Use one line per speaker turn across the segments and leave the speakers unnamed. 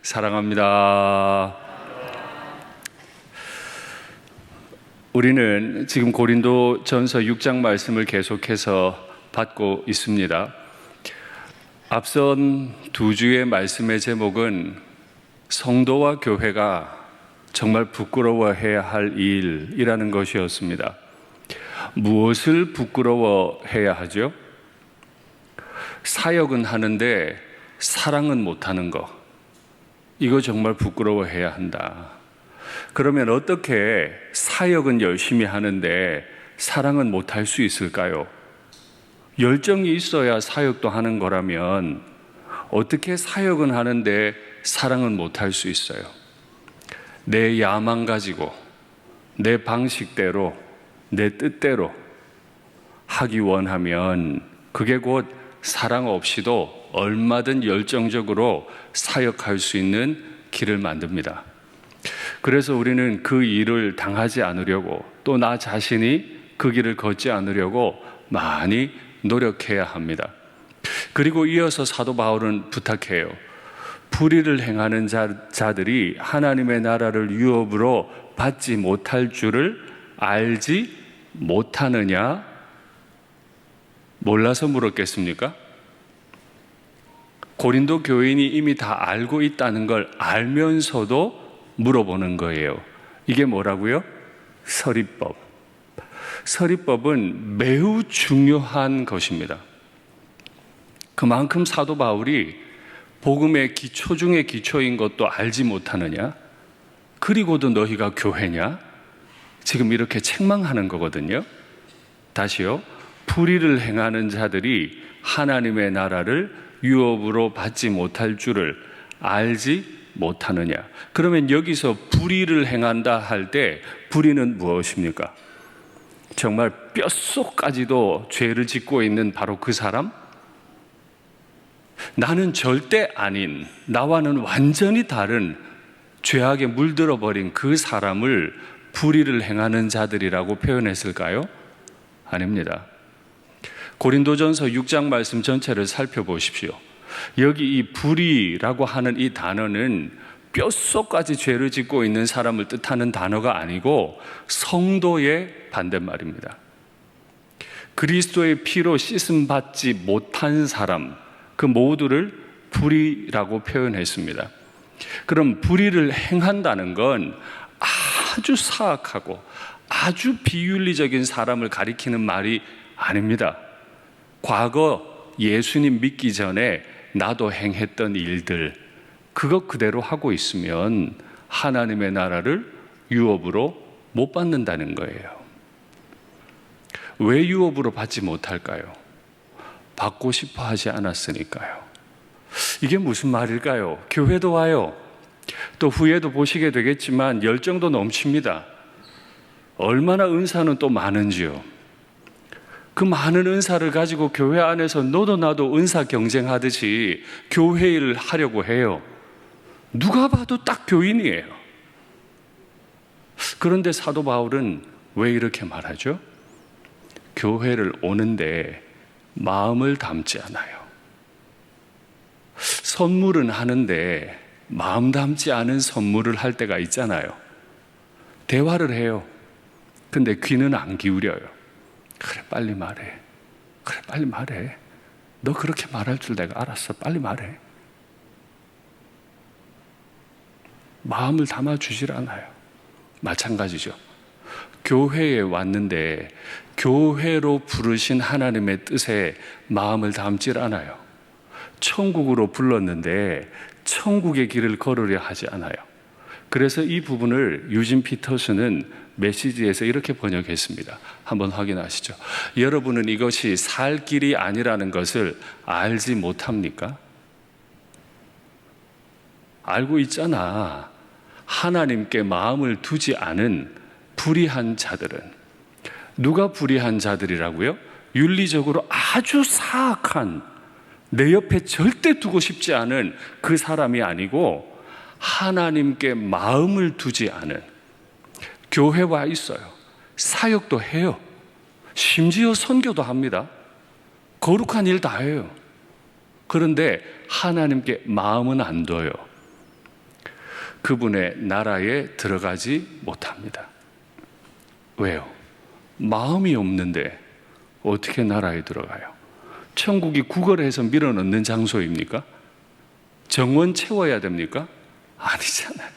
사랑합니다. 우리는 지금 고린도전서 6장 말씀을 계속해서 받고 있습니다. 앞선 두 주의 말씀의 제목은 성도와 교회가 정말 부끄러워해야 할 일이라는 것이었습니다. 무엇을 부끄러워해야 하죠? 사역은 하는데 사랑은 못하는 것. 이거 정말 부끄러워해야 한다. 그러면 어떻게 사역은 열심히 하는데 사랑은 못할 수 있을까요? 열정이 있어야 사역도 하는 거라면 어떻게 사역은 하는데 사랑은 못할 수 있어요? 내 야망 가지고 내 방식대로 내 뜻대로 하기 원하면 그게 곧 사랑 없이도 얼마든 열정적으로 사역할 수 있는 길을 만듭니다. 그래서 우리는 그 일을 당하지 않으려고 또 나 자신이 그 길을 걷지 않으려고 많이 노력해야 합니다. 그리고 이어서 사도 바울은 부탁해요. 불의를 행하는 자들이 하나님의 나라를 유업으로 받지 못할 줄을 알지 못하느냐? 몰라서 물었겠습니까? 고린도 교인이 이미 다 알고 있다는 걸 알면서도 물어보는 거예요. 이게 뭐라고요? 서리법. 서리법은 매우 중요한 것입니다. 그만큼 사도 바울이 복음의 기초 중에 기초인 것도 알지 못하느냐? 그리고도 너희가 교회냐? 지금 이렇게 책망하는 거거든요. 다시요. 불의를 행하는 자들이 하나님의 나라를 유업으로 받지 못할 줄을 알지 못하느냐? 그러면 여기서 불의를 행한다 할 때 불의는 무엇입니까? 정말 뼛속까지도 죄를 짓고 있는 바로 그 사람? 나는 절대 아닌, 나와는 완전히 다른 죄악에 물들어 버린 그 사람을 불의를 행하는 자들이라고 표현했을까요? 아닙니다. 고린도전서 6장 말씀 전체를 살펴보십시오. 여기 이 불의라고 하는 이 단어는 뼛속까지 죄를 짓고 있는 사람을 뜻하는 단어가 아니고 성도의 반대말입니다. 그리스도의 피로 씻음 받지 못한 사람, 그 모두를 불의라고 표현했습니다. 그럼 불의를 행한다는 건 아주 사악하고 아주 비윤리적인 사람을 가리키는 말이 아닙니다. 과거 예수님 믿기 전에 나도 행했던 일들, 그것 그대로 하고 있으면 하나님의 나라를 유업으로 못 받는다는 거예요. 왜 유업으로 받지 못할까요? 받고 싶어 하지 않았으니까요. 이게 무슨 말일까요? 교회도 와요. 또 후에도 보시게 되겠지만 열정도 넘칩니다. 얼마나 은사는 또 많은지요. 그 많은 은사를 가지고 교회 안에서 너도 나도 은사 경쟁하듯이 교회 일을 하려고 해요. 누가 봐도 딱 교인이에요. 그런데 사도 바울은 왜 이렇게 말하죠? 교회를 오는데 마음을 담지 않아요. 선물은 하는데 마음 담지 않은 선물을 할 때가 있잖아요. 대화를 해요. 근데 귀는 안 기울여요. 그래, 빨리 말해. 그래, 빨리 말해. 너 그렇게 말할 줄 내가 알았어. 빨리 말해. 마음을 담아주질 않아요. 마찬가지죠. 교회에 왔는데 교회로 부르신 하나님의 뜻에 마음을 담질 않아요. 천국으로 불렀는데 천국의 길을 걸으려 하지 않아요. 그래서 이 부분을 유진 피터스는 메시지에서 이렇게 번역했습니다. 한번 확인하시죠. 여러분은 이것이 살 길이 아니라는 것을 알지 못합니까? 알고 있잖아. 하나님께 마음을 두지 않은 불의한 자들은, 누가 불의한 자들이라고요? 윤리적으로 아주 사악한, 내 옆에 절대 두고 싶지 않은 그 사람이 아니고 하나님께 마음을 두지 않은, 교회 와 있어요. 사역도 해요. 심지어 선교도 합니다. 거룩한 일 다 해요. 그런데 하나님께 마음은 안 둬요. 그분의 나라에 들어가지 못합니다. 왜요? 마음이 없는데 어떻게 나라에 들어가요? 천국이 구걸해서 밀어넣는 장소입니까? 정원 채워야 됩니까? 아니잖아요.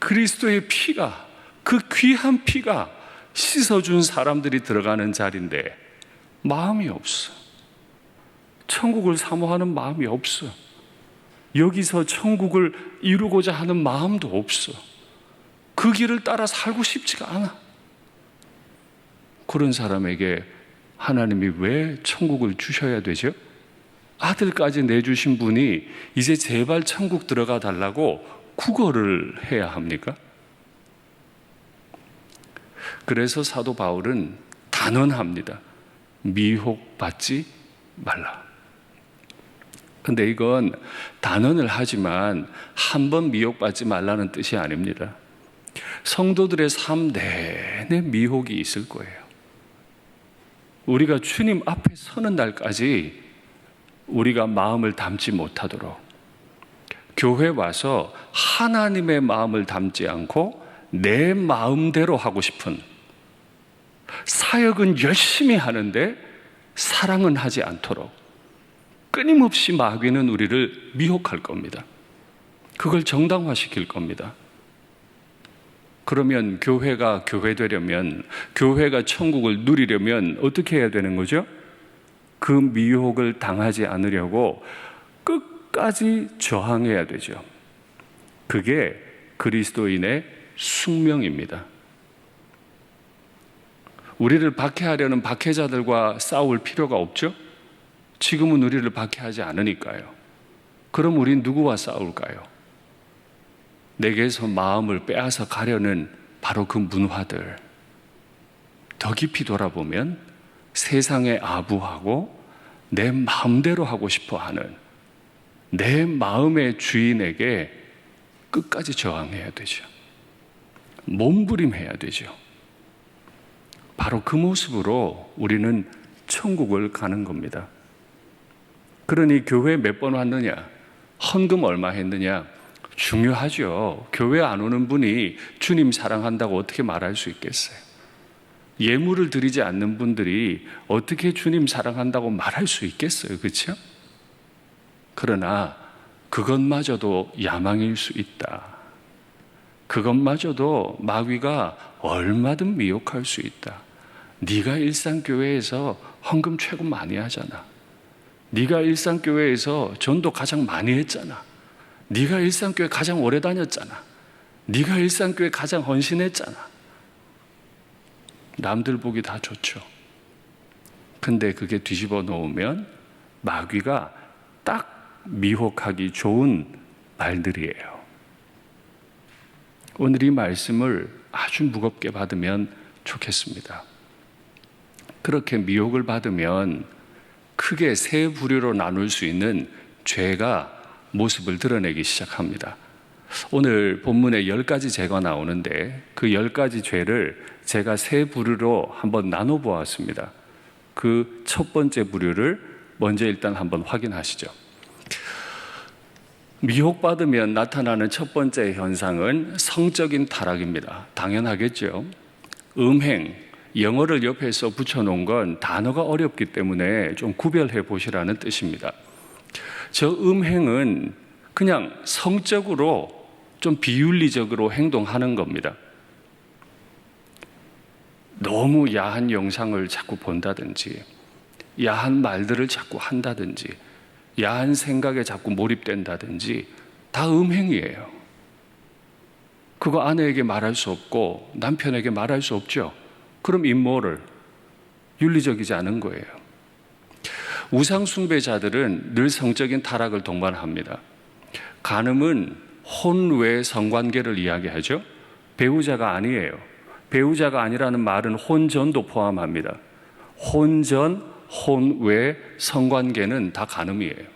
그리스도의 피가, 그 귀한 피가 씻어준 사람들이 들어가는 자리인데 마음이 없어. 천국을 사모하는 마음이 없어. 여기서 천국을 이루고자 하는 마음도 없어. 그 길을 따라 살고 싶지가 않아. 그런 사람에게 하나님이 왜 천국을 주셔야 되죠? 아들까지 내주신 분이 이제 제발 천국 들어가 달라고 구걸을 해야 합니까? 그래서 사도 바울은 단언합니다. 미혹받지 말라. 근데 이건 단언을 하지만 한 번 미혹받지 말라는 뜻이 아닙니다. 성도들의 삶 내내 미혹이 있을 거예요. 우리가 주님 앞에 서는 날까지 우리가 마음을 담지 못하도록, 교회 와서 하나님의 마음을 담지 않고 내 마음대로 하고 싶은, 사역은 열심히 하는데 사랑은 하지 않도록 끊임없이 마귀는 우리를 미혹할 겁니다. 그걸 정당화시킬 겁니다. 그러면 교회가 교회되려면, 교회가 천국을 누리려면 어떻게 해야 되는 거죠? 그 미혹을 당하지 않으려고 끝까지 저항해야 되죠. 그게 그리스도인의 숙명입니다. 우리를 박해하려는 박해자들과 싸울 필요가 없죠? 지금은 우리를 박해하지 않으니까요. 그럼 우린 누구와 싸울까요? 내게서 마음을 빼앗아 가려는 바로 그 문화들. 더 깊이 돌아보면 세상에 아부하고 내 마음대로 하고 싶어 하는 내 마음의 주인에게 끝까지 저항해야 되죠. 몸부림해야 되죠. 바로 그 모습으로 우리는 천국을 가는 겁니다. 그러니 교회 몇 번 왔느냐? 헌금 얼마 했느냐? 중요하죠. 교회 안 오는 분이 주님 사랑한다고 어떻게 말할 수 있겠어요? 예물을 드리지 않는 분들이 어떻게 주님 사랑한다고 말할 수 있겠어요? 그렇죠? 그러나 그것마저도 야망일 수 있다. 그것마저도 마귀가 얼마든 미혹할 수 있다. 네가 일상교회에서 헌금 최고 많이 하잖아. 네가 일상교회에서 전도 가장 많이 했잖아. 네가 일상교회 가장 오래 다녔잖아. 네가 일상교회 가장 헌신했잖아. 남들 보기 다 좋죠. 근데 그게 뒤집어 놓으면 마귀가 딱 미혹하기 좋은 말들이에요. 오늘 이 말씀을 아주 무겁게 받으면 좋겠습니다. 그렇게 미혹을 받으면 크게 세 부류로 나눌 수 있는 죄가 모습을 드러내기 시작합니다. 오늘 본문에 10가지 죄가 나오는데 그 10가지 죄를 제가 세 부류로 한번 나눠 보았습니다. 그 첫 번째 부류를 먼저 일단 한번 확인하시죠. 미혹받으면 나타나는 첫 번째 현상은 성적인 타락입니다. 당연하겠죠. 음행, 영어를 옆에서 붙여놓은 건 단어가 어렵기 때문에 좀 구별해 보시라는 뜻입니다. 저 음행은 그냥 성적으로 좀 비윤리적으로 행동하는 겁니다. 너무 야한 영상을 자꾸 본다든지, 야한 말들을 자꾸 한다든지, 야한 생각에 자꾸 몰입된다든지 다 음행이에요. 그거 아내에게 말할 수 없고 남편에게 말할 수 없죠. 그럼 immoral, 윤리적이지 않은 거예요. 우상 숭배자들은 늘 성적인 타락을 동반합니다. 간음은 혼외 성관계를 이야기하죠. 배우자가 아니에요. 배우자가 아니라는 말은 혼전도 포함합니다. 혼전, 혼외 성관계는 다 간음이에요.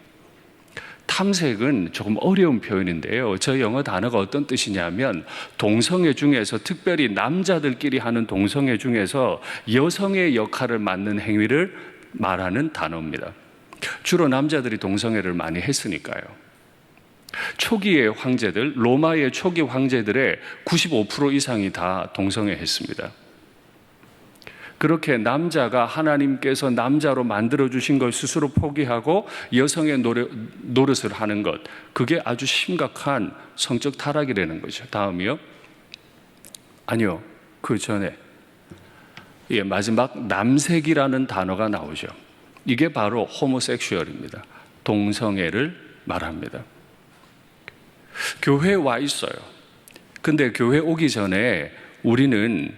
탐색은 조금 어려운 표현인데요. 저 영어 단어가 어떤 뜻이냐면 동성애 중에서, 특별히 남자들끼리 하는 동성애 중에서 여성의 역할을 맡는 행위를 말하는 단어입니다. 주로 남자들이 동성애를 많이 했으니까요. 초기의 황제들, 로마의 초기 황제들의 95% 이상이 다 동성애했습니다. 그렇게 남자가 하나님께서 남자로 만들어주신 걸 스스로 포기하고 여성의 노릇을 하는 것, 그게 아주 심각한 성적 타락이라는 거죠. 다음이요. 아니요. 그 전에 마지막 남색이라는 단어가 나오죠. 이게 바로 호모섹슈얼입니다. 동성애를 말합니다. 교회에 와 있어요. 근데 교회 오기 전에 우리는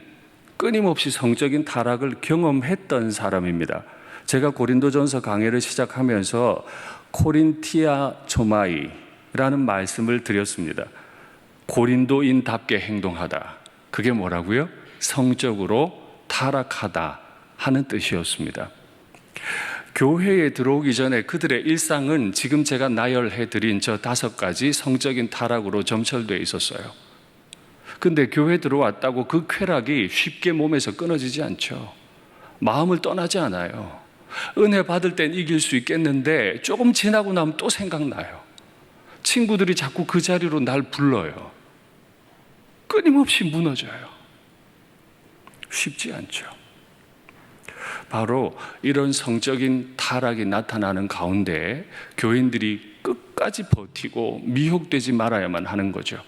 끊임없이 성적인 타락을 경험했던 사람입니다. 제가 고린도전서 강해를 시작하면서 코린티아 조마이라는 말씀을 드렸습니다. 고린도인답게 행동하다. 그게 뭐라고요? 성적으로 타락하다 하는 뜻이었습니다. 교회에 들어오기 전에 그들의 일상은 지금 제가 나열해드린 저 5가지 성적인 타락으로 점철되어 있었어요. 근데 교회 들어왔다고 그 쾌락이 쉽게 몸에서 끊어지지 않죠. 마음을 떠나지 않아요. 은혜 받을 땐 이길 수 있겠는데 조금 지나고 나면 또 생각나요. 친구들이 자꾸 그 자리로 날 불러요. 끊임없이 무너져요. 쉽지 않죠. 바로 이런 성적인 타락이 나타나는 가운데 교인들이 끝까지 버티고 미혹되지 말아야만 하는 거죠.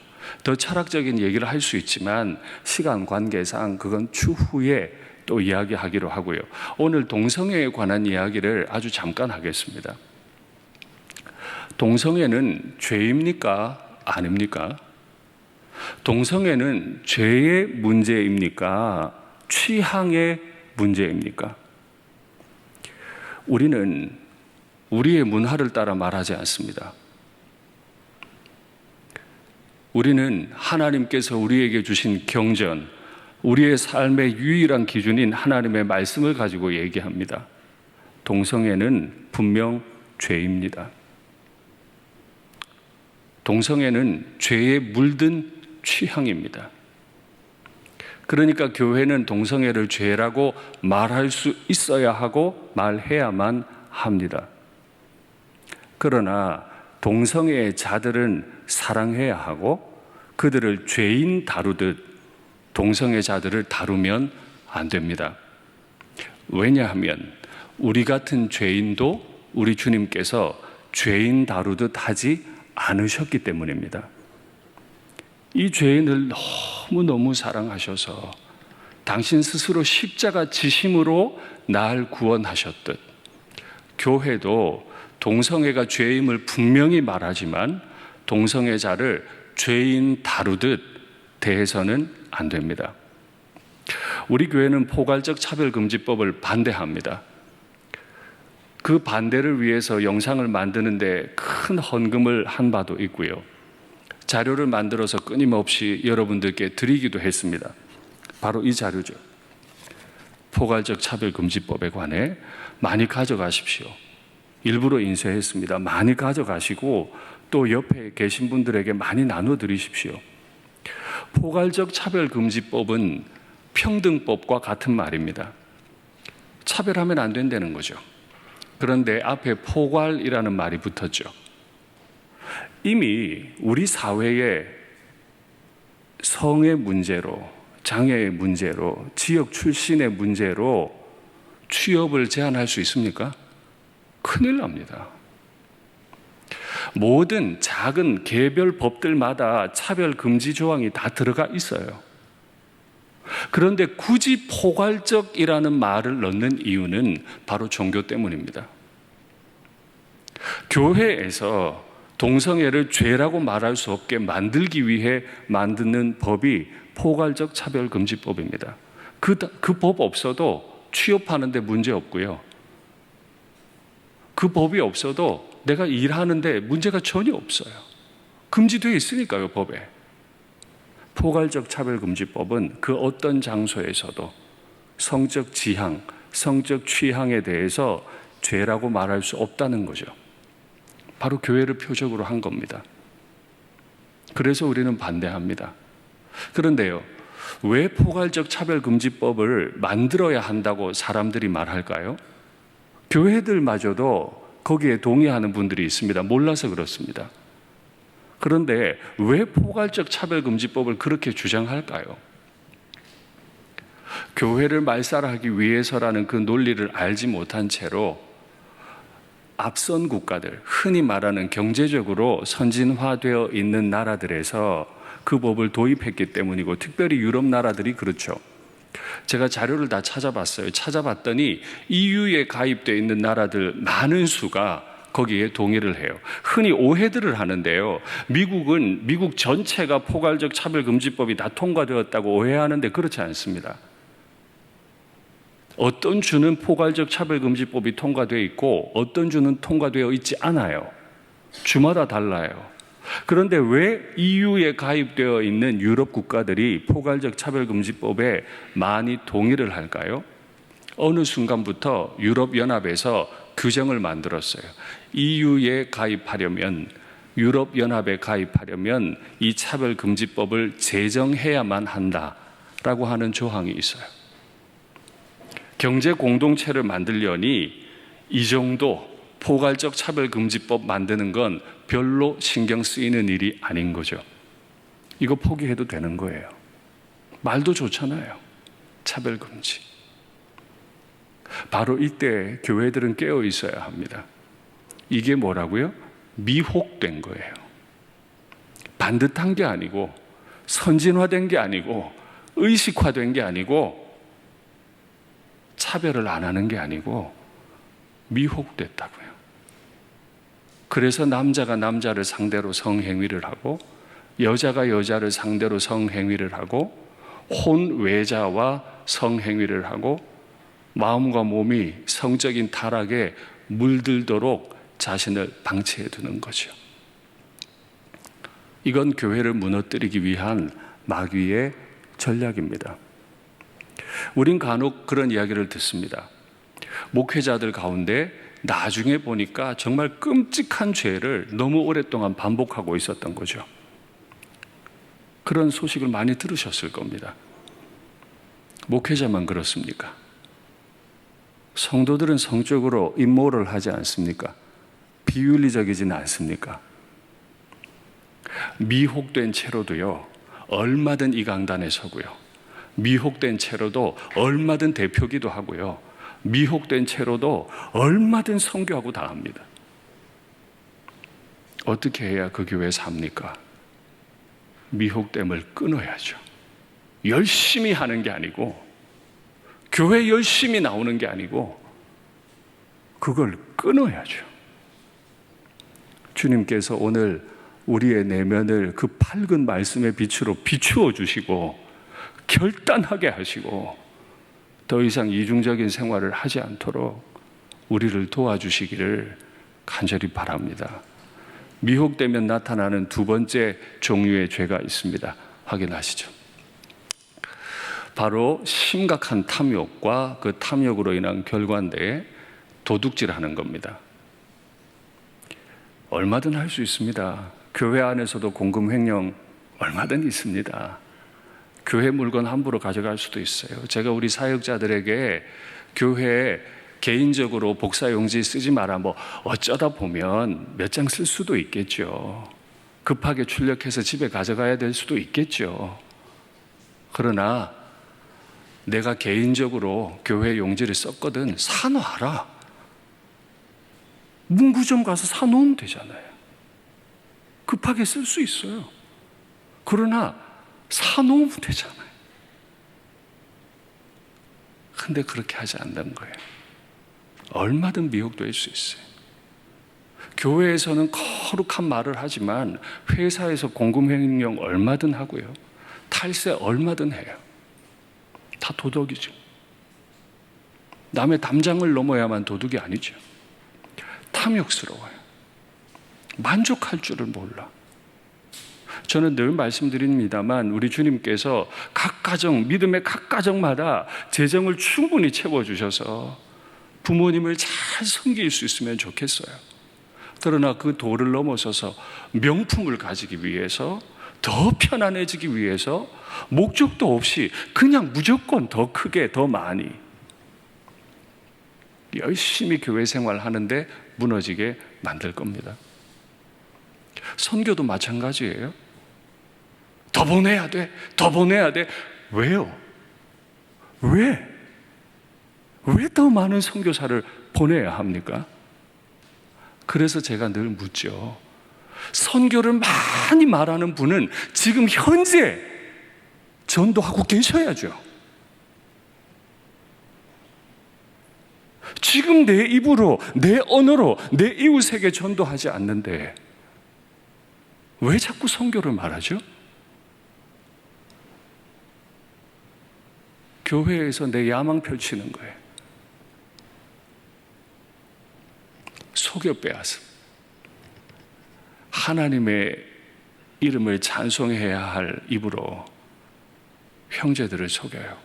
더 철학적인 얘기를 할 수 있지만 시간 관계상 그건 추후에 또 이야기하기로 하고요. 오늘 동성애에 관한 이야기를 아주 잠깐 하겠습니다. 동성애는 죄입니까? 아닙니까? 동성애는 죄의 문제입니까? 취향의 문제입니까? 우리는 우리의 문화를 따라 말하지 않습니다. 우리는 하나님께서 우리에게 주신 경전, 우리의 삶의 유일한 기준인 하나님의 말씀을 가지고 얘기합니다. 동성애는 분명 죄입니다. 동성애는 죄에 물든 취향입니다. 그러니까 교회는 동성애를 죄라고 말할 수 있어야 하고 말해야만 합니다. 그러나 동성애의 자들은 사랑해야 하고 그들을 죄인 다루듯 동성애자들을 다루면 안 됩니다. 왜냐하면 우리 같은 죄인도 우리 주님께서 죄인 다루듯 하지 않으셨기 때문입니다. 이 죄인을 너무너무 사랑하셔서 당신 스스로 십자가 지심으로 날 구원하셨듯 교회도 동성애가 죄임을 분명히 말하지만 동성애자를 죄인 다루듯 대해서는 안 됩니다. 우리 교회는 포괄적 차별금지법을 반대합니다. 그 반대를 위해서 영상을 만드는데 큰 헌금을 한 바도 있고요. 자료를 만들어서 끊임없이 여러분들께 드리기도 했습니다. 바로 이 자료죠. 포괄적 차별금지법에 관해 많이 가져가십시오. 일부러 인쇄했습니다. 많이 가져가시고 또 옆에 계신 분들에게 많이 나눠드리십시오. 포괄적 차별금지법은 평등법과 같은 말입니다. 차별하면 안 된다는 거죠. 그런데 앞에 포괄이라는 말이 붙었죠. 이미 우리 사회에 성의 문제로, 장애의 문제로, 지역 출신의 문제로 취업을 제한할 수 있습니까? 큰일 납니다. 모든 작은 개별 법들마다 차별 금지 조항이 다 들어가 있어요. 그런데 굳이 포괄적이라는 말을 넣는 이유는 바로 종교 때문입니다. 교회에서 동성애를 죄라고 말할 수 없게 만들기 위해 만드는 법이 포괄적 차별금지법입니다. 그 법 없어도 취업하는데 문제 없고요. 그 법이 없어도 내가 일하는데 문제가 전혀 없어요. 금지되어 있으니까요, 법에. 포괄적 차별금지법은 그 어떤 장소에서도 성적 지향, 성적 취향에 대해서 죄라고 말할 수 없다는 거죠. 바로 교회를 표적으로 한 겁니다. 그래서 우리는 반대합니다. 그런데요, 왜 포괄적 차별금지법을 만들어야 한다고 사람들이 말할까요? 교회들마저도 거기에 동의하는 분들이 있습니다. 몰라서 그렇습니다. 그런데 왜 포괄적 차별금지법을 그렇게 주장할까요? 교회를 말살하기 위해서라는 그 논리를 알지 못한 채로 앞선 국가들, 흔히 말하는 경제적으로 선진화되어 있는 나라들에서 그 법을 도입했기 때문이고, 특별히 유럽 나라들이 그렇죠. 제가 자료를 다 찾아봤어요. 찾아봤더니 EU에 가입되어 있는 나라들 많은 수가 거기에 동의를 해요. 흔히 오해들을 하는데요. 미국 전체가 포괄적 차별금지법이 다 통과되었다고 오해하는데 그렇지 않습니다. 어떤 주는 포괄적 차별금지법이 통과되어 있고 어떤 주는 통과되어 있지 않아요. 주마다 달라요. 그런데 왜 EU에 가입되어 있는 유럽 국가들이 포괄적 차별금지법에 많이 동의를 할까요? 어느 순간부터 유럽연합에서 규정을 만들었어요. EU에 가입하려면, 유럽연합에 가입하려면 이 차별금지법을 제정해야만 한다라고 하는 조항이 있어요. 경제 공동체를 만들려니 이 정도 포괄적 차별금지법 만드는 건 별로 신경 쓰이는 일이 아닌 거죠. 이거 포기해도 되는 거예요. 말도 좋잖아요. 차별금지. 바로 이때 교회들은 깨어 있어야 합니다. 이게 뭐라고요? 미혹된 거예요. 반듯한 게 아니고, 선진화된 게 아니고, 의식화된 게 아니고, 차별을 안 하는 게 아니고 미혹됐다고요. 그래서 남자가 남자를 상대로 성행위를 하고 여자가 여자를 상대로 성행위를 하고 혼외자와 성행위를 하고 마음과 몸이 성적인 타락에 물들도록 자신을 방치해 두는 거죠. 이건 교회를 무너뜨리기 위한 마귀의 전략입니다. 우린 간혹 그런 이야기를 듣습니다. 목회자들 가운데 나중에 보니까 정말 끔찍한 죄를 너무 오랫동안 반복하고 있었던 거죠. 그런 소식을 많이 들으셨을 겁니다. 목회자만 그렇습니까? 성도들은 성적으로 임모를 하지 않습니까? 비윤리적이지는 않습니까? 미혹된 채로도요, 얼마든 이 강단에 서고요. 미혹된 채로도 얼마든 대표기도 하고요. 미혹된 채로도 얼마든 선교하고 다 합니다. 어떻게 해야 그 교회 삽니까? 미혹됨을 끊어야죠. 열심히 하는 게 아니고, 교회 열심히 나오는 게 아니고, 그걸 끊어야죠. 주님께서 오늘 우리의 내면을 그 밝은 말씀의 빛으로 비추어 주시고 결단하게 하시고 더 이상 이중적인 생활을 하지 않도록 우리를 도와주시기를 간절히 바랍니다. 미혹되면 나타나는 두 번째 종류의 죄가 있습니다. 확인하시죠. 바로 심각한 탐욕과 그 탐욕으로 인한 결과인데 도둑질하는 겁니다. 얼마든 할 수 있습니다. 교회 안에서도 공금횡령 얼마든 있습니다. 교회 물건 함부로 가져갈 수도 있어요. 제가 우리 사역자들에게 교회에 개인적으로 복사용지 쓰지 마라, 뭐 어쩌다 보면 몇 장 쓸 수도 있겠죠. 급하게 출력해서 집에 가져가야 될 수도 있겠죠. 그러나 내가 개인적으로 교회 용지를 썼거든, 사놔라. 문구점 가서 사놓으면 되잖아요. 급하게 쓸 수 있어요. 그러나 사놓으면 되잖아요. 근데 그렇게 하지 않는 거예요. 얼마든 미혹될 수 있어요. 교회에서는 거룩한 말을 하지만 회사에서 공금횡령 얼마든 하고요. 탈세 얼마든 해요. 다 도덕이죠. 남의 담장을 넘어야만 도둑이 아니죠. 탐욕스러워요. 만족할 줄을 몰라. 저는 늘 말씀드립니다만 우리 주님께서 각 가정, 믿음의 각 가정마다 재정을 충분히 채워주셔서 부모님을 잘 섬길 수 있으면 좋겠어요. 그러나 그 도를 넘어서서 명품을 가지기 위해서, 더 편안해지기 위해서 목적도 없이 그냥 무조건 더 크게, 더 많이 열심히 교회 생활하는데 무너지게 만들 겁니다. 선교도 마찬가지예요. 더 보내야 돼. 더 보내야 돼. 왜요? 왜 더 많은 선교사를 보내야 합니까? 그래서 제가 늘 묻죠. 선교를 많이 말하는 분은 지금 현재 전도하고 계셔야죠. 지금 내 입으로, 내 언어로, 내 이웃에게 전도하지 않는데 왜 자꾸 선교를 말하죠? 교회에서 내 야망 펼치는 거예요. 속여 빼앗음. 하나님의 이름을 찬송해야 할 입으로 형제들을 속여요.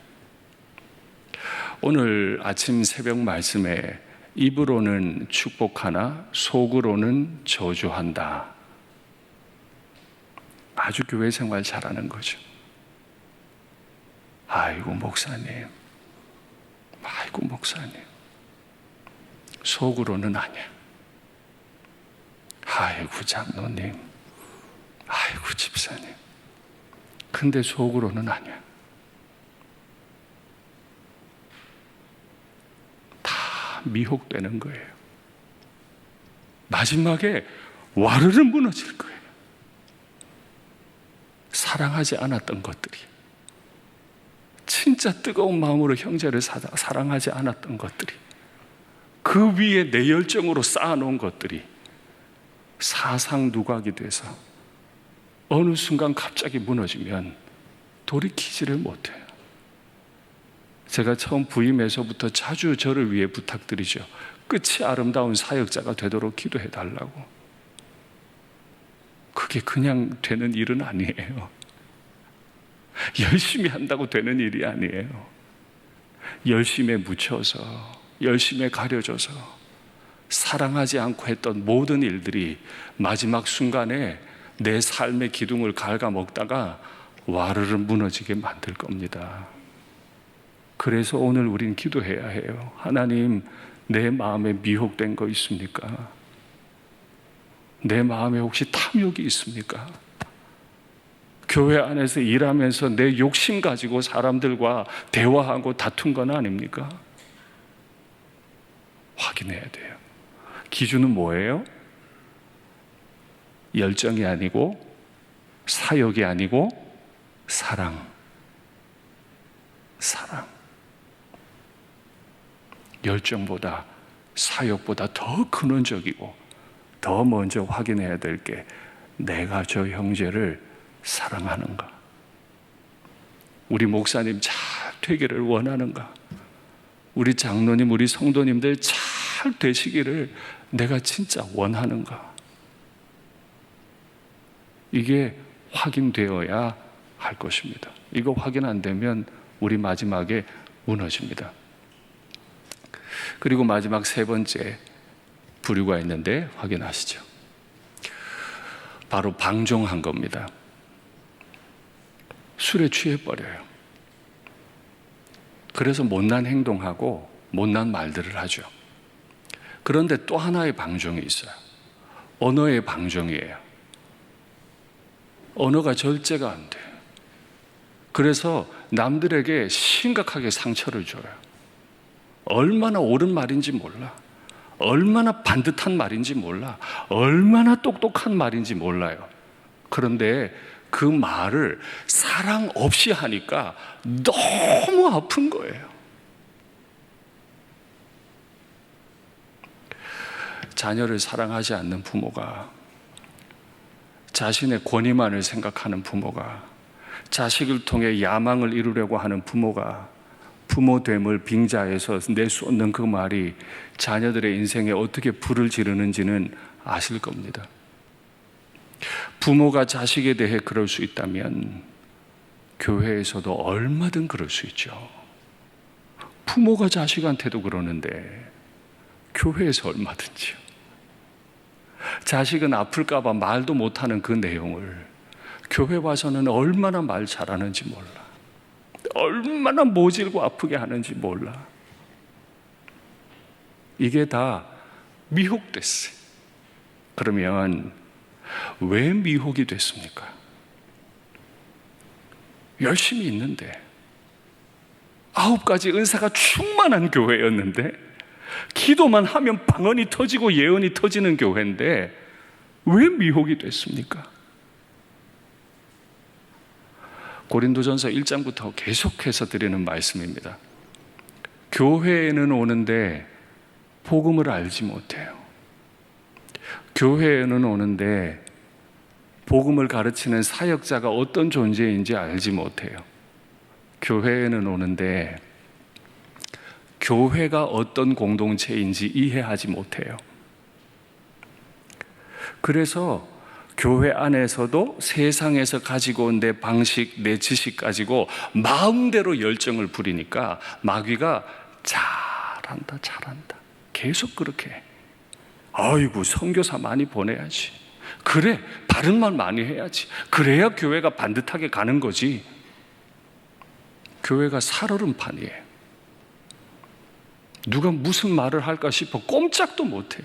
오늘 아침 새벽 말씀에 입으로는 축복하나 속으로는 저주한다. 아주 교회 생활 잘하는 거죠. 아이고 목사님, 아이고 목사님, 속으로는 아니야. 아이고 장로님, 아이고 집사님, 근데 속으로는 아니야. 다 미혹되는 거예요. 마지막에 와르르 무너질 거예요. 사랑하지 않았던 것들이, 진짜 뜨거운 마음으로 형제를 사랑하지 않았던 것들이, 그 위에 내 열정으로 쌓아놓은 것들이 사상 누각이 돼서 어느 순간 갑자기 무너지면 돌이키지를 못해요. 제가 처음 부임해서부터 자주 저를 위해 부탁드리죠. 끝이 아름다운 사역자가 되도록 기도해 달라고. 그게 그냥 되는 일은 아니에요. 열심히 한다고 되는 일이 아니에요. 열심에 묻혀서, 열심에 가려져서 사랑하지 않고 했던 모든 일들이 마지막 순간에 내 삶의 기둥을 갉아먹다가 와르르 무너지게 만들 겁니다. 그래서 오늘 우린 기도해야 해요. 하나님, 내 마음에 미혹된 거 있습니까? 내 마음에 혹시 탐욕이 있습니까? 교회 안에서 일하면서 내 욕심 가지고 사람들과 대화하고 다툰 건 아닙니까? 확인해야 돼요. 기준은 뭐예요? 열정이 아니고, 사역이 아니고, 사랑. 열정보다, 사역보다 더 근원적이고 더 먼저 확인해야 될 게, 내가 저 형제를 사랑하는가? 우리 목사님 잘 되기를 원하는가? 우리 장로님, 우리 성도님들 잘 되시기를 내가 진짜 원하는가? 이게 확인되어야 할 것입니다. 이거 확인 안 되면 우리 마지막에 무너집니다. 그리고 마지막 세 번째 부류가 있는데 확인하시죠. 바로 방종한 겁니다. 술에 취해버려요. 그래서 못난 행동하고 못난 말들을 하죠. 그런데 또 하나의 방종이 있어요. 언어의 방종이에요. 언어가 절제가 안 돼요. 그래서 남들에게 심각하게 상처를 줘요. 얼마나 옳은 말인지 몰라. 얼마나 반듯한 말인지 몰라. 얼마나 똑똑한 말인지 몰라요. 그런데 그 말을 사랑 없이 하니까 너무 아픈 거예요. 자녀를 사랑하지 않는 부모가, 자신의 권위만을 생각하는 부모가, 자식을 통해 야망을 이루려고 하는 부모가 부모됨을 빙자해서 내쏟는 그 말이 자녀들의 인생에 어떻게 불을 지르는지는 아실 겁니다. 부모가 자식에 대해 그럴 수 있다면 교회에서도 얼마든 그럴 수 있죠. 부모가 자식한테도 그러는데 교회에서 얼마든지요. 자식은 아플까 봐 말도 못하는 그 내용을 교회 와서는 얼마나 말 잘하는지 몰라. 얼마나 모질고 아프게 하는지 몰라. 이게 다 미혹됐어요. 그러면 왜 미혹이 됐습니까? 열심히 있는데, 9가지 은사가 충만한 교회였는데, 기도만 하면 방언이 터지고 예언이 터지는 교회인데 왜 미혹이 됐습니까? 고린도전서 1장부터 계속해서 드리는 말씀입니다. 교회에는 오는데 복음을 알지 못해요. 교회에는 오는데 복음을 가르치는 사역자가 어떤 존재인지 알지 못해요. 교회에는 오는데 교회가 어떤 공동체인지 이해하지 못해요. 그래서 교회 안에서도 세상에서 가지고 온 내 방식, 내 지식 가지고 마음대로 열정을 부리니까 마귀가 잘한다. 계속 그렇게 해. 아이고, 선교사 많이 보내야지. 그래, 바른 말 많이 해야지. 그래야 교회가 반듯하게 가는 거지. 교회가 살얼음판이에요. 누가 무슨 말을 할까 싶어 꼼짝도 못해.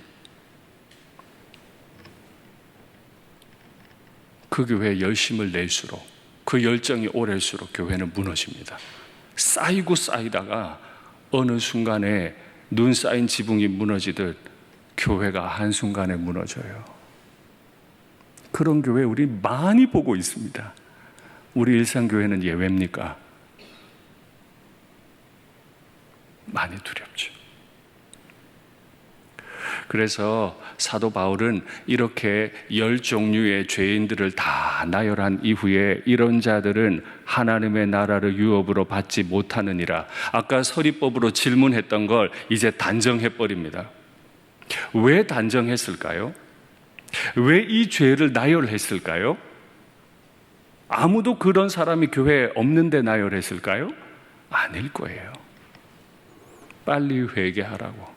그 교회에 열심을 낼수록, 그 열정이 오래일수록 교회는 무너집니다. 쌓이고 쌓이다가 어느 순간에 눈 쌓인 지붕이 무너지듯 교회가 한순간에 무너져요. 그런 교회 우리 많이 보고 있습니다. 우리 일상교회는 예외입니까? 많이 두렵죠. 그래서 사도 바울은 이렇게 10종류의 죄인들을 다 나열한 이후에 이런 자들은 하나님의 나라를 유업으로 받지 못하느니라. 아까 서리법으로 질문했던 걸 이제 단정해버립니다. 왜 단정했을까요? 왜 이 죄를 나열했을까요? 아무도 그런 사람이 교회에 없는데 나열했을까요? 아닐 거예요. 빨리 회개하라고.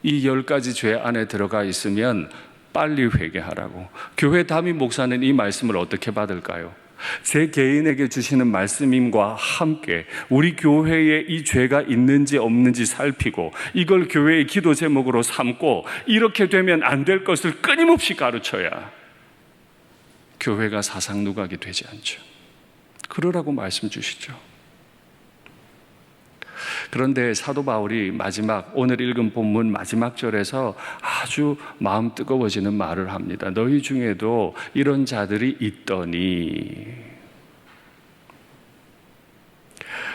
이 10가지 죄 안에 들어가 있으면 빨리 회개하라고. 교회 담임 목사는 이 말씀을 어떻게 받을까요? 제 개인에게 주시는 말씀임과 함께 우리 교회에 이 죄가 있는지 없는지 살피고 이걸 교회의 기도 제목으로 삼고 이렇게 되면 안 될 것을 끊임없이 가르쳐야 교회가 사상누각이 되지 않죠. 그러라고 말씀 주시죠. 그런데 사도 바울이 오늘 읽은 본문 마지막 절에서 아주 마음 뜨거워지는 말을 합니다. 너희 중에도 이런 자들이 있더니.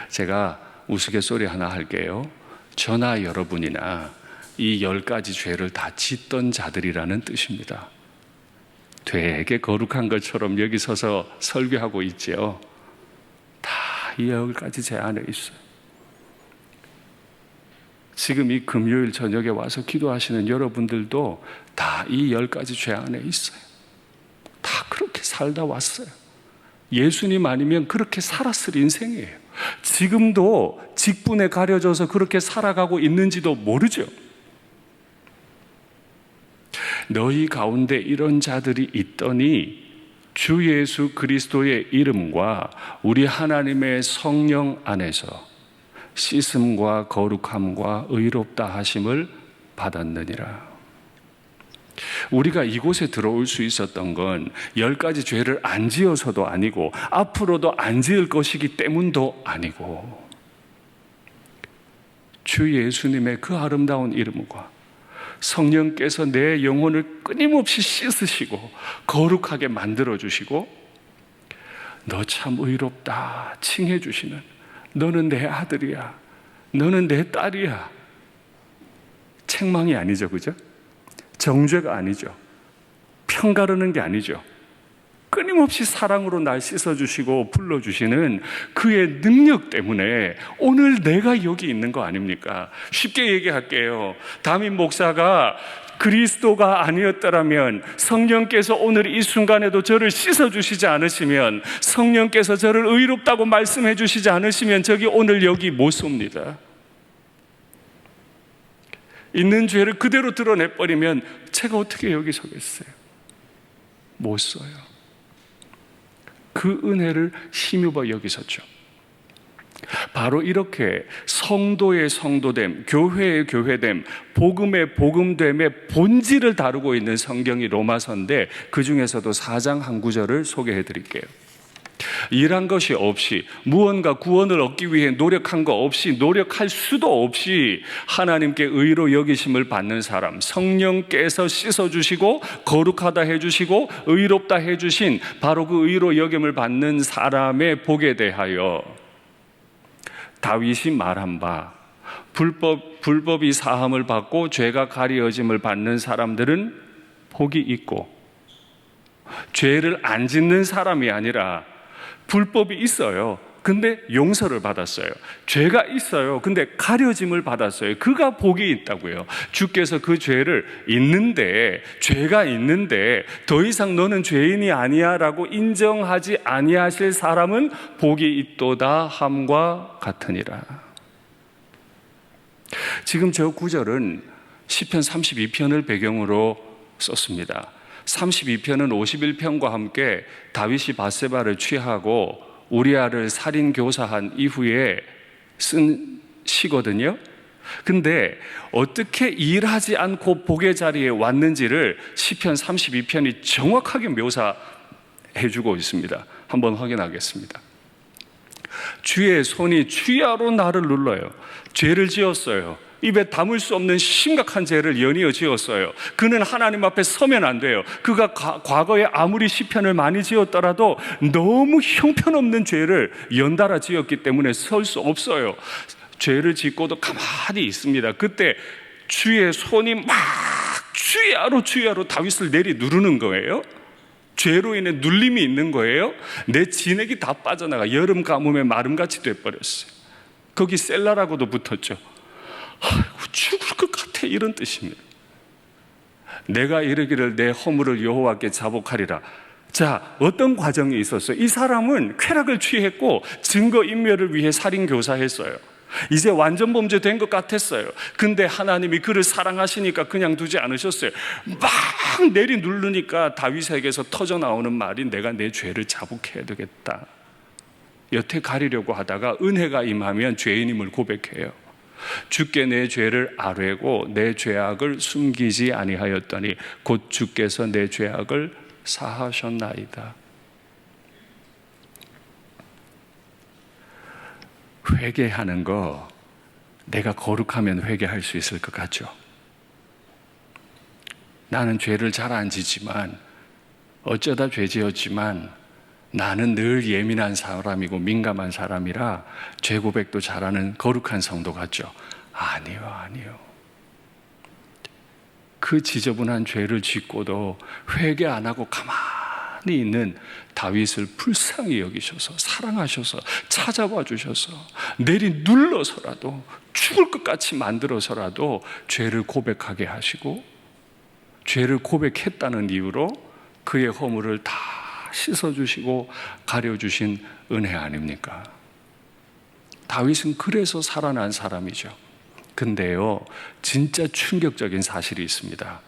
제가 우스갯소리 하나 할게요. 저나 여러분이나 이 10가지 죄를 다 짓던 자들이라는 뜻입니다. 되게 거룩한 것처럼 여기 서서 설교하고 있지요. 다 이 10가지 죄 안에 있어요. 지금 이 금요일 저녁에 와서 기도하시는 여러분들도 다 이 10가지 죄 안에 있어요. 다 그렇게 살다 왔어요. 예수님 아니면 그렇게 살았을 인생이에요. 지금도 직분에 가려져서 그렇게 살아가고 있는지도 모르죠. 너희 가운데 이런 자들이 있더니 주 예수 그리스도의 이름과 우리 하나님의 성령 안에서 씻음과 거룩함과 의롭다 하심을 받았느니라. 우리가 이곳에 들어올 수 있었던 건 10가지 죄를 안 지어서도 아니고 앞으로도 안 지을 것이기 때문도 아니고 주 예수님의 그 아름다운 이름과 성령께서 내 영혼을 끊임없이 씻으시고 거룩하게 만들어주시고 너 참 의롭다 칭해 주시는, 너는 내 아들이야, 너는 내 딸이야. 책망이 아니죠, 그죠? 정죄가 아니죠. 평가르는 게 아니죠. 끊임없이 사랑으로 날 씻어주시고 불러주시는 그의 능력 때문에 오늘 내가 여기 있는 거 아닙니까? 쉽게 얘기할게요. 담임 목사가 그리스도가 아니었더라면, 성령께서 오늘 이 순간에도 저를 씻어주시지 않으시면, 성령께서 저를 의롭다고 말씀해 주시지 않으시면 저기 오늘 여기 못 섭니다. 있는 죄를 그대로 드러내버리면 제가 어떻게 여기 서겠어요? 못 서요. 그 은혜를 힘입어 여기 섰죠. 바로 이렇게 성도의 성도됨, 교회의 교회됨, 복음의 복음됨의 본질을 다루고 있는 성경이 로마서인데, 그 중에서도 4장 한 구절을 소개해 드릴게요. 일한 것이 없이, 무언가 구원을 얻기 위해 노력한 거 없이, 노력할 수도 없이 하나님께 의로 여기심을 받는 사람, 성령께서 씻어주시고 거룩하다 해주시고 의롭다 해주신 바로 그 의로 여김을 받는 사람의 복에 대하여 다윗이 말한 바, 불법이 사함을 받고 죄가 가리어짐을 받는 사람들은 복이 있고, 죄를 안 짓는 사람이 아니라 불법이 있어요. 근데 용서를 받았어요. 죄가 있어요. 근데 가려짐을 받았어요. 그가 복이 있다고요. 주께서 그 죄를 죄가 있는데 더 이상 너는 죄인이 아니야 라고 인정하지 아니하실 사람은 복이 있도다 함과 같으니라. 지금 저 구절은 시편 32편을 배경으로 썼습니다. 32편은 51편과 함께 다윗이 밧세바를 취하고 우리아를 살인 교사한 이후에 쓴 시거든요. 근데 어떻게 일하지 않고 복의 자리에 왔는지를 시편 32편이 정확하게 묘사해 주고 있습니다. 한번 확인하겠습니다. 주의 손이 주야로 나를 눌러요. 죄를 지었어요. 입에 담을 수 없는 심각한 죄를 연이어 지었어요. 그는 하나님 앞에 서면 안 돼요. 그가 과거에 아무리 시편을 많이 지었더라도 너무 형편없는 죄를 연달아 지었기 때문에 설 수 없어요. 죄를 짓고도 가만히 있습니다. 그때 주의 손이 막 주야로 다윗을 내리 누르는 거예요. 죄로 인해 눌림이 있는 거예요. 내 진액이 다 빠져나가 여름 가뭄에 마름같이 돼버렸어요. 거기 셀라라고도 붙었죠. 아이고, 죽을 것 같아, 이런 뜻입니다. 내가 이르기를 내 허물을 여호와께 자복하리라. 자, 어떤 과정이 있었어요? 이 사람은 쾌락을 취했고 증거인멸을 위해 살인교사했어요. 이제 완전 범죄 된 것 같았어요. 근데 하나님이 그를 사랑하시니까 그냥 두지 않으셨어요. 막 내리 누르니까 다윗에게서 터져 나오는 말이, 내가 내 죄를 자복해야 되겠다. 여태 가리려고 하다가 은혜가 임하면 죄인임을 고백해요. 주께 내 죄를 아뢰고 내 죄악을 숨기지 아니하였더니 곧 주께서 내 죄악을 사하셨나이다. 회개하는 거, 내가 거룩하면 회개할 수 있을 것 같죠? 나는 죄를 잘 안 지지만, 어쩌다 죄 지었지만 나는 늘 예민한 사람이고 민감한 사람이라 죄 고백도 잘하는 거룩한 성도 같죠? 아니요. 그 지저분한 죄를 짓고도 회개 안 하고 가만히 있는 다윗을 불쌍히 여기셔서 사랑하셔서 찾아와 주셔서 내리 눌러서라도 죽을 것 같이 만들어서라도 죄를 고백하게 하시고, 죄를 고백했다는 이유로 그의 허물을 다 씻어주시고 가려주신 은혜 아닙니까? 다윗은 그래서 살아난 사람이죠. 근데요, 진짜 충격적인 사실이 있습니다.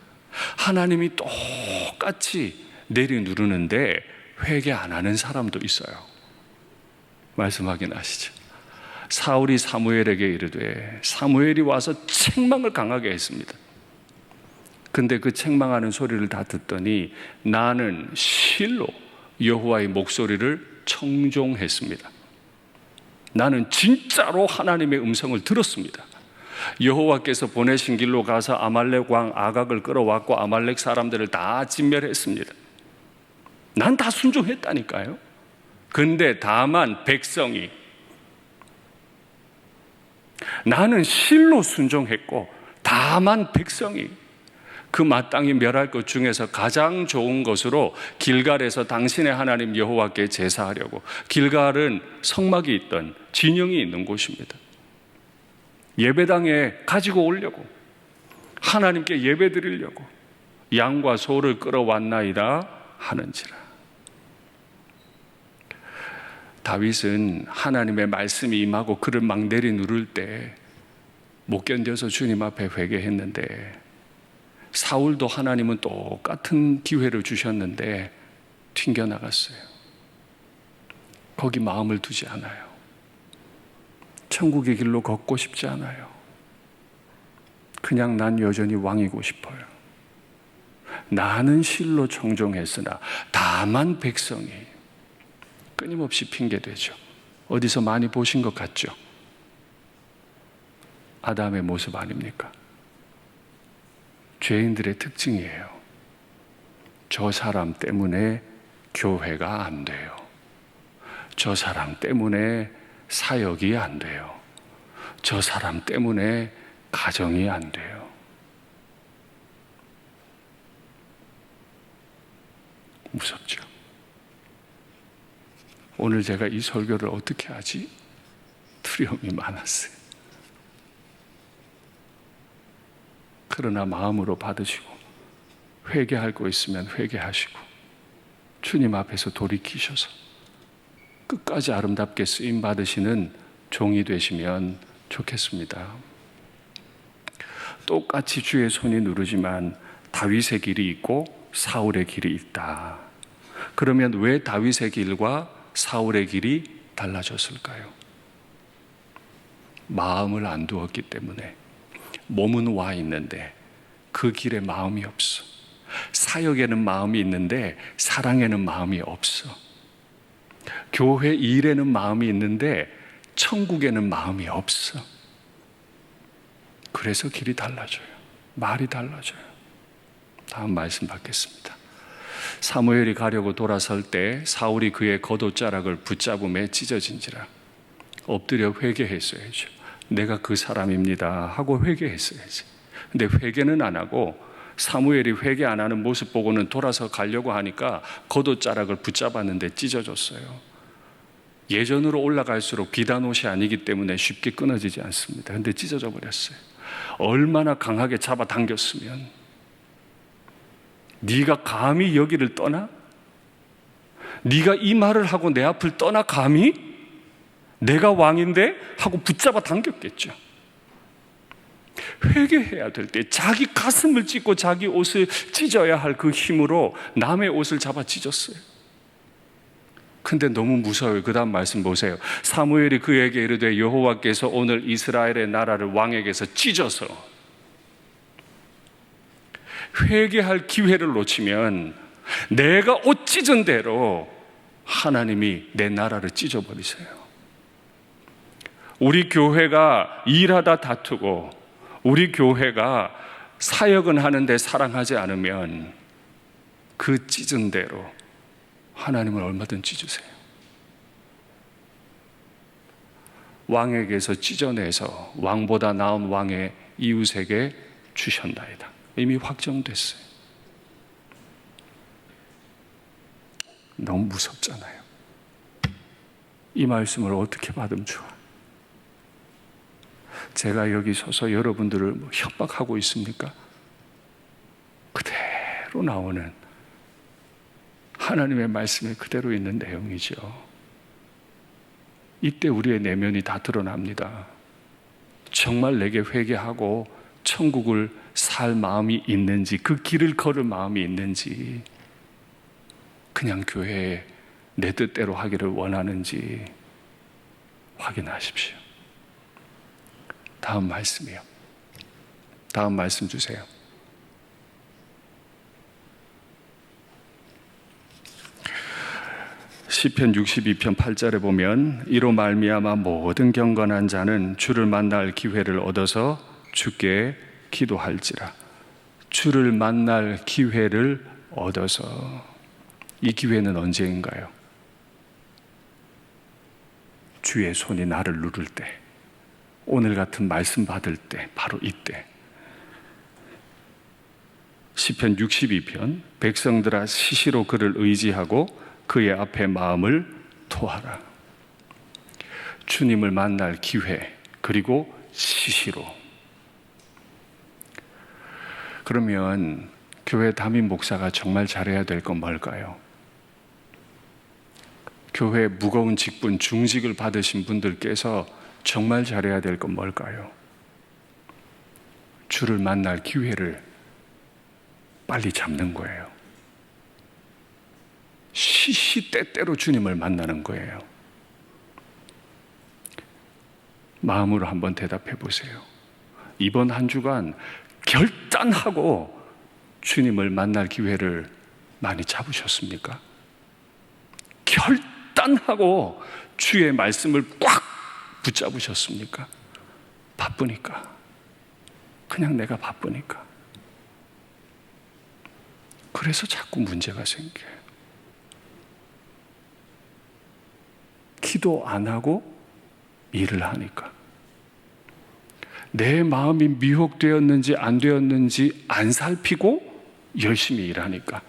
하나님이 똑같이 내리 누르는데 회개 안 하는 사람도 있어요. 말씀 확인하시죠. 사울이 사무엘에게 이르되, 사무엘이 와서 책망을 강하게 했습니다. 근데 그 책망하는 소리를 다 듣더니 나는 실로 여호와의 목소리를 청종했습니다. 나는 진짜로 하나님의 음성을 들었습니다. 여호와께서 보내신 길로 가서 아말렉 왕 아각을 끌어왔고 아말렉 사람들을 다 진멸했습니다. 난 다 순종했다니까요. 근데 다만 백성이, 나는 실로 순종했고 다만 백성이 그 마땅히 멸할 것 중에서 가장 좋은 것으로 길갈에서 당신의 하나님 여호와께 제사하려고, 길갈은 성막이 있던 진영이 있는 곳입니다. 예배당에 가지고 오려고, 하나님께 예배 드리려고 양과 소를 끌어왔나이다 하는지라. 다윗은 하나님의 말씀이 임하고 그를 막 내리 누를 때 못 견뎌서 주님 앞에 회개했는데, 사울도 하나님은 똑같은 기회를 주셨는데 튕겨나갔어요. 거기 마음을 두지 않아요. 천국의 길로 걷고 싶지 않아요. 그냥 난 여전히 왕이고 싶어요. 나는 실로 청종했으나 다만 백성이. 끊임없이 핑계대죠. 어디서 많이 보신 것 같죠? 아담의 모습 아닙니까? 죄인들의 특징이에요. 저 사람 때문에 교회가 안 돼요. 저 사람 때문에 사역이 안 돼요. 저 사람 때문에 가정이 안 돼요. 무섭죠? 오늘 제가 이 설교를 어떻게 하지? 두려움이 많았어요. 그러나 마음으로 받으시고 회개할 거 있으면 회개하시고 주님 앞에서 돌이키셔서 끝까지 아름답게 쓰임 받으시는 종이 되시면 좋겠습니다. 똑같이 주의 손이 누르지만 다윗의 길이 있고 사울의 길이 있다. 그러면 왜 다윗의 길과 사울의 길이 달라졌을까요? 마음을 안 두었기 때문에. 몸은 와 있는데 그 길에 마음이 없어. 사역에는 마음이 있는데 사랑에는 마음이 없어. 교회 일에는 마음이 있는데 천국에는 마음이 없어. 그래서 길이 달라져요. 말이 달라져요. 다음 말씀 받겠습니다. 사무엘이 가려고 돌아설 때 사울이 그의 겉옷자락을 붙잡음에 찢어진지라. 엎드려 회개했어야죠. 내가 그 사람입니다 하고 회개했어야지. 근데 회개는 안 하고 사무엘이 회개 안 하는 모습 보고는 돌아서 가려고 하니까 겉옷자락을 붙잡았는데 찢어졌어요. 예전으로 올라갈수록 비단옷이 아니기 때문에 쉽게 끊어지지 않습니다. 근데 찢어져 버렸어요. 얼마나 강하게 잡아당겼으면. 네가 감히 여기를 떠나? 네가 이 말을 하고 내 앞을 떠나 감히? 내가 왕인데? 하고 붙잡아 당겼겠죠. 회개해야 될 때 자기 가슴을 찢고 자기 옷을 찢어야 할 그 힘으로 남의 옷을 잡아 찢었어요. 근데 너무 무서워요. 그 다음 말씀 보세요. 사무엘이 그에게 이르되 여호와께서 오늘 이스라엘의 나라를 왕에게서 찢어서. 회개할 기회를 놓치면 내가 옷 찢은 대로 하나님이 내 나라를 찢어버리세요. 우리 교회가 일하다 다투고 우리 교회가 사역은 하는데 사랑하지 않으면 그 찢은 대로 하나님을 얼마든지 찢으세요. 왕에게서 찢어내서 왕보다 나은 왕의 이웃에게 주셨나이다. 이미 확정됐어요. 너무 무섭잖아요. 이 말씀을 어떻게 받으면 좋아? 제가 여기 서서 여러분들을 협박하고 있습니까? 그대로 나오는 하나님의 말씀에 그대로 있는 내용이죠. 이때 우리의 내면이 다 드러납니다. 정말 내게 회개하고 천국을 살 마음이 있는지, 그 길을 걸을 마음이 있는지, 그냥 교회에 내 뜻대로 하기를 원하는지 확인하십시오. 다음 말씀이요. 다음 말씀 주세요. 시편 62편 8절에 보면 이로 말미암아 모든 경건한 자는 주를 만날 기회를 얻어서 주께 기도할지라. 주를 만날 기회를 얻어서. 이 기회는 언제인가요? 주의 손이 나를 누를 때, 오늘 같은 말씀 받을 때, 바로 이때. 시편 62편 백성들아 시시로 그를 의지하고 그의 앞에 마음을 토하라. 주님을 만날 기회, 그리고 시시로. 그러면 교회 담임 목사가 정말 잘해야 될 건 뭘까요? 교회 무거운 직분, 중직을 받으신 분들께서 정말 잘해야 될 건 뭘까요? 주를 만날 기회를 빨리 잡는 거예요. 시시때때로 주님을 만나는 거예요. 마음으로 한번 대답해 보세요. 이번 한 주간 결단하고 주님을 만날 기회를 많이 잡으셨습니까? 결단하고 주의 말씀을 꽉 붙잡으셨습니까? 바쁘니까. 그냥 내가 바쁘니까. 그래서 자꾸 문제가 생겨요. 기도 안 하고 일을 하니까. 내 마음이 미혹되었는지 안 되었는지 안 살피고 열심히 일하니까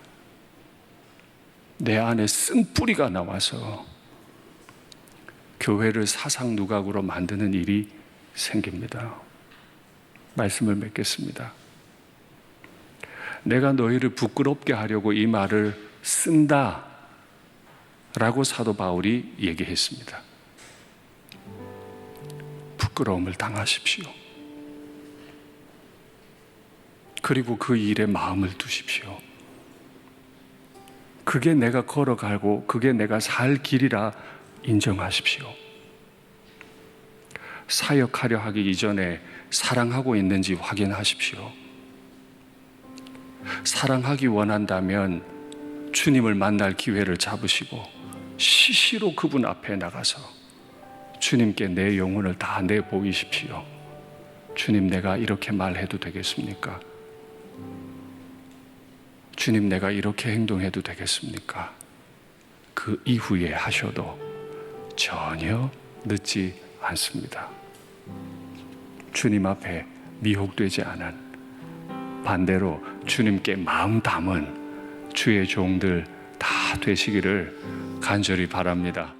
내 안에 쓴뿌리가 나와서 교회를 사상누각으로 만드는 일이 생깁니다. 말씀을 맺겠습니다. 내가 너희를 부끄럽게 하려고 이 말을 쓴다 라고 사도 바울이 얘기했습니다. 부끄러움을 당하십시오. 그리고 그 일에 마음을 두십시오. 그게 내가 걸어가고 그게 내가 살 길이라 인정하십시오. 사역하려 하기 이전에 사랑하고 있는지 확인하십시오. 사랑하기 원한다면 주님을 만날 기회를 잡으시고 시시로 그분 앞에 나가서 주님께 내 영혼을 다 내보이십시오. 주님, 내가 이렇게 말해도 되겠습니까? 주님, 내가 이렇게 행동해도 되겠습니까? 그 이후에 하셔도 전혀 늦지 않습니다. 주님 앞에 미혹되지 않은, 반대로 주님께 마음 담은 주의 종들 다 되시기를 간절히 바랍니다.